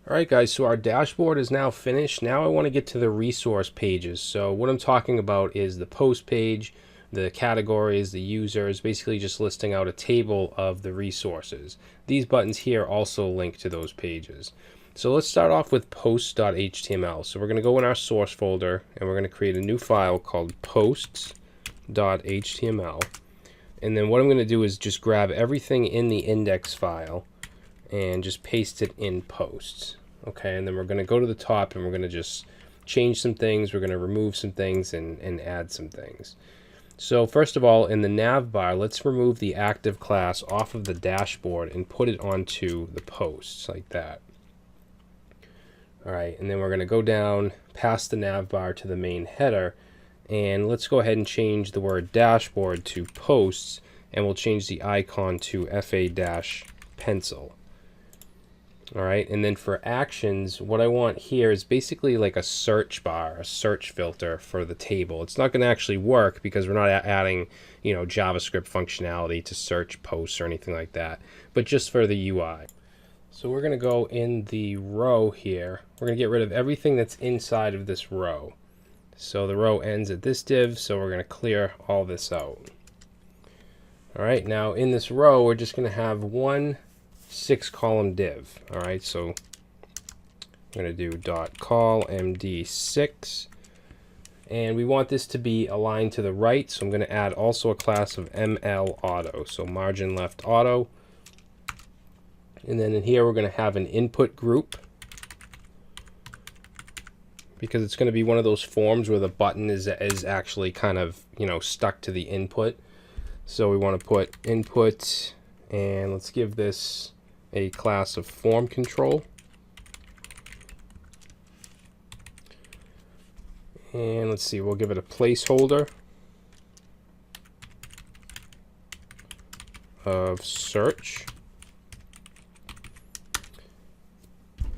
Alright guys, so our dashboard is now finished. Now I want to get to the resource pages. So what I'm talking about is the post page, the categories, the users, basically just listing out a table of the resources. These buttons here also link to those pages. So let's start off with posts.html. So we're going to go in our source folder and we're going to create a new file called posts.html. And then what I'm going to do is just grab everything in the index file and just paste it in posts. Okay, and then we're going to go to the top and we're going to just change some things, we're going to remove some things and add some things. So first of all, in the nav bar, let's remove the active class off of the dashboard and put it onto the posts like that. Alright, and then we're going to go down past the nav bar to the main header, and let's go ahead and change the word dashboard to posts, and we'll change the icon to FA-pencil. Alright, and then for actions, what I want here is basically like a search bar, a search filter for the table. It's not going to actually work because we're not adding, JavaScript functionality to search posts or anything like that, but just for the UI. So we're going to go in the row here. We're going to get rid of everything that's inside of this row. So the row ends at this div, so we're going to clear all this out. Alright, now in this row, we're just going to have one 6-column div. Alright, so I'm going to do .call md6, and we want this to be aligned to the right, so I'm going to add also a class of ml auto, so margin left auto. And then in here we're going to have an input group, because it's going to be one of those forms where the button is actually kind of stuck to the input. So we want to put input, and let's give this a class of form control. And let's see, we'll give it a placeholder of search.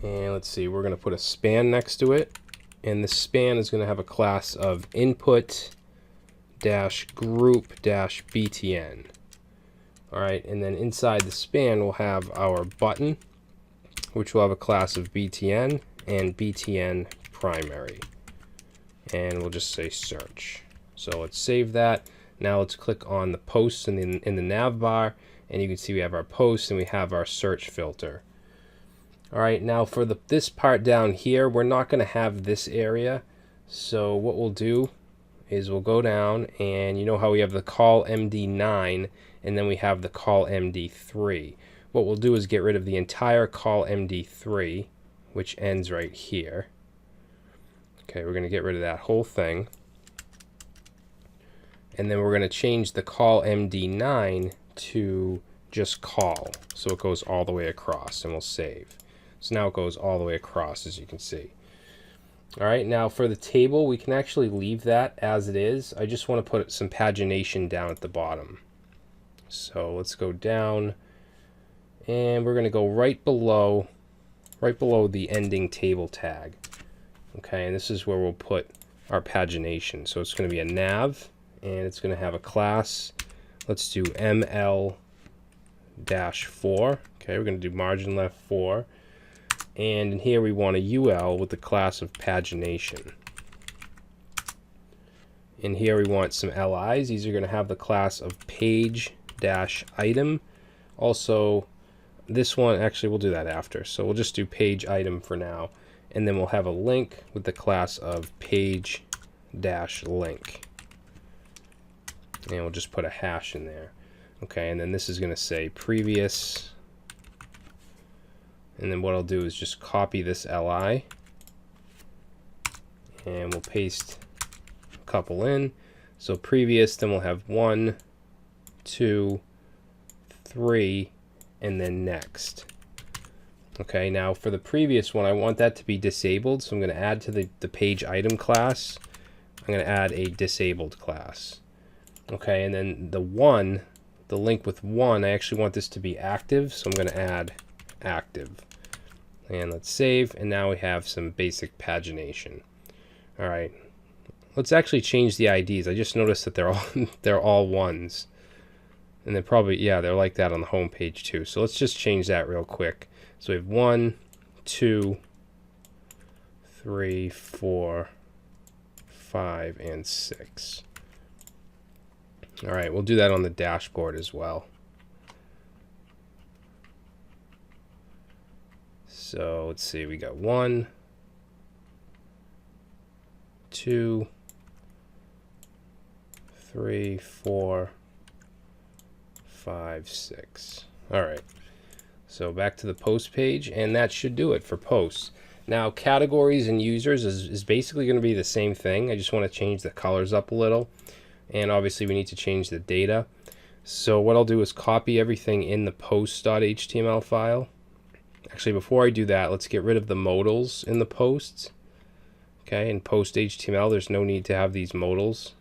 And let's see, we're going to put a span next to it. And the span is going to have a class of input dash group dash btn. Alright, and then inside the span we'll have our button, which will have a class of btn and btn primary. And we'll just say search. So let's save that. Now let's click on the posts in the nav bar, and you can see we have our posts and we have our search filter. Alright, now for this part down here, we're not going to have this area. So what we'll do is we'll go down, and you know how we have the call MD9 and then we have the call MD3. What we'll do is get rid of the entire call MD3, which ends right here. Okay, we're going to get rid of that whole thing. And then we're going to change the call MD9 to just call, so it goes all the way across, and we'll save. So now it goes all the way across, as you can see. Alright, now for the table, we can actually leave that as it is. I just want to put some pagination down at the bottom. So let's go down, and we're going to go right below the ending table tag. Okay, and this is where we'll put our pagination. So it's going to be a nav, and it's going to have a class. Let's do ml-4. Okay, we're going to do margin left 4. And in here we want a UL with the class of pagination. In here we want some LIs. These are going to have the class of page-item. Also, this one, actually we'll do that after. So we'll just do page item for now. And then we'll have a link with the class of page-link. And we'll just put a hash in there. Okay, and then this is going to say previous. And then what I'll do is just copy this LI, and we'll paste a couple in. So previous, then we'll have 1, 2, 3, and then next. Okay, now for the previous one, I want that to be disabled, so I'm going to add to the page item class, I'm going to add a disabled class. Okay, and then the link with 1, I actually want this to be active, so I'm going to add active. And let's save, and now we have some basic pagination. Alright, let's actually change the IDs. I just noticed that they're all ones. And they're probably, yeah, they're like that on the home page too. So let's just change that real quick. So we have 1, 2, 3, 4, 5, and 6. All right, we'll do that on the dashboard as well. So let's see, we got 1, 2, 3, 4, 5, 6. All right, so back to the post page, and that should do it for posts. Now, categories and users is basically going to be the same thing. I just want to change the colors up a little, and obviously we need to change the data. So what I'll do is copy everything in the posts.html file. Actually, before I do that, let's get rid of the modals in the posts. Okay, in post HTML, there's no need to have these modals.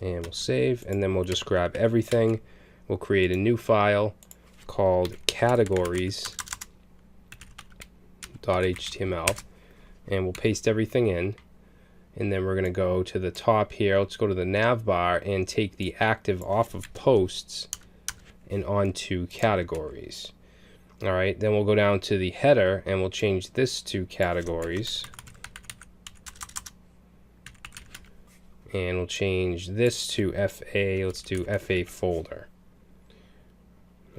And we'll save, and then we'll just grab everything. We'll create a new file called categories.html, and we'll paste everything in. And then we're going to go to the top here. Let's go to the nav bar and take the active off of posts and onto categories. All right, then we'll go down to the header and we'll change this to categories. And we'll change this to FA. Let's do FA folder.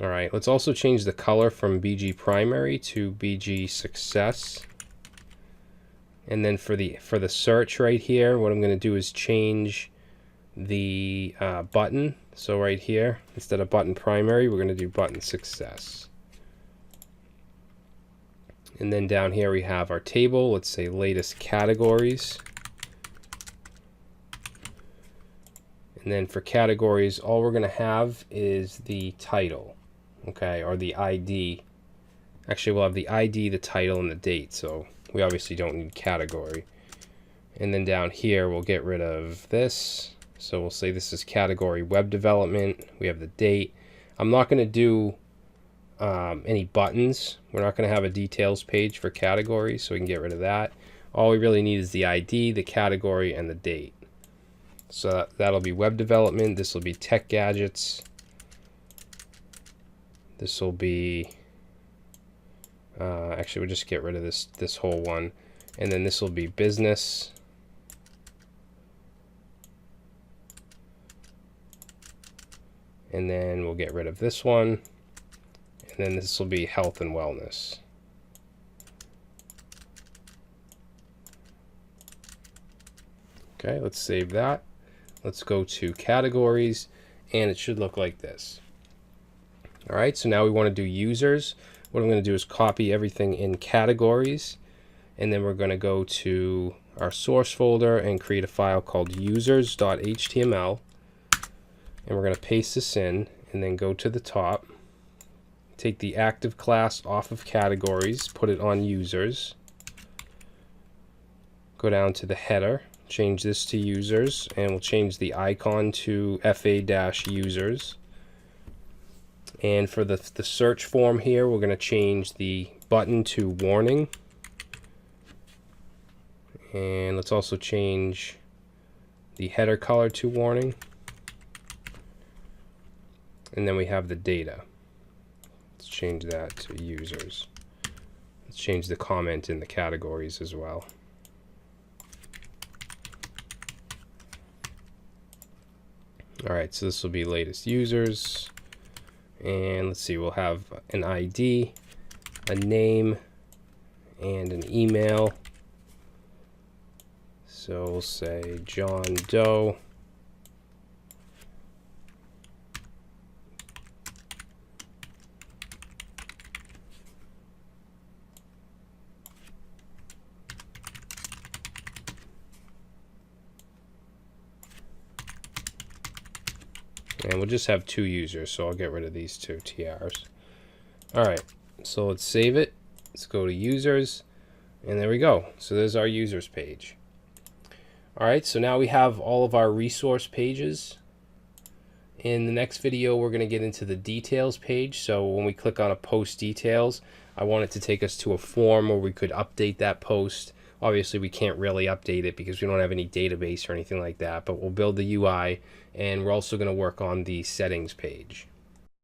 All right, let's also change the color from BG primary to BG success. And then for the search right here, what I'm going to do is change the button. So right here, instead of button primary, we're going to do button success. And then down here we have our table. Let's say latest categories. And then for categories, all we're going to have is the title, okay, or the ID. Actually, we'll have the ID, the title, and the date. So we obviously don't need category. And then down here, we'll get rid of this. So we'll say this is category web development. We have the date. I'm not going to do any buttons. We're not going to have a details page for categories, so we can get rid of that. All we really need is the ID, the category, and the date. So that'll be web development. This will be tech gadgets. This will be actually, we'll just get rid of this whole one, and then this will be business. And then we'll get rid of this one, and then this will be health and wellness. Okay, let's save that. Let's go to categories, and it should look like this. All right, so now we want to do users. What I'm going to do is copy everything in categories, and then we're going to go to our source folder and create a file called users.html, and we're going to paste this in, and then go to the top, take the active class off of categories, put it on users, go down to the header, change this to users, and we'll change the icon to FA-users. And for the search form here, we're going to change the button to warning. And let's also change the header color to warning. And then we have the data. Let's change that to users. Let's change the comment in the categories as well. All right, so this will be latest users. And let's see, we'll have an ID, a name, and an email. So we'll say John Doe. And we'll just have 2 users, so I'll get rid of these 2 TRs. All right, so let's save it. Let's go to users, and there we go. So there's our users page. All right, so now we have all of our resource pages. In the next video, we're going to get into the details page. So when we click on a post details, I want it to take us to a form where we could update that post. Obviously, we can't really update it because we don't have any database or anything like that, but we'll build the UI, and we're also going to work on the settings page.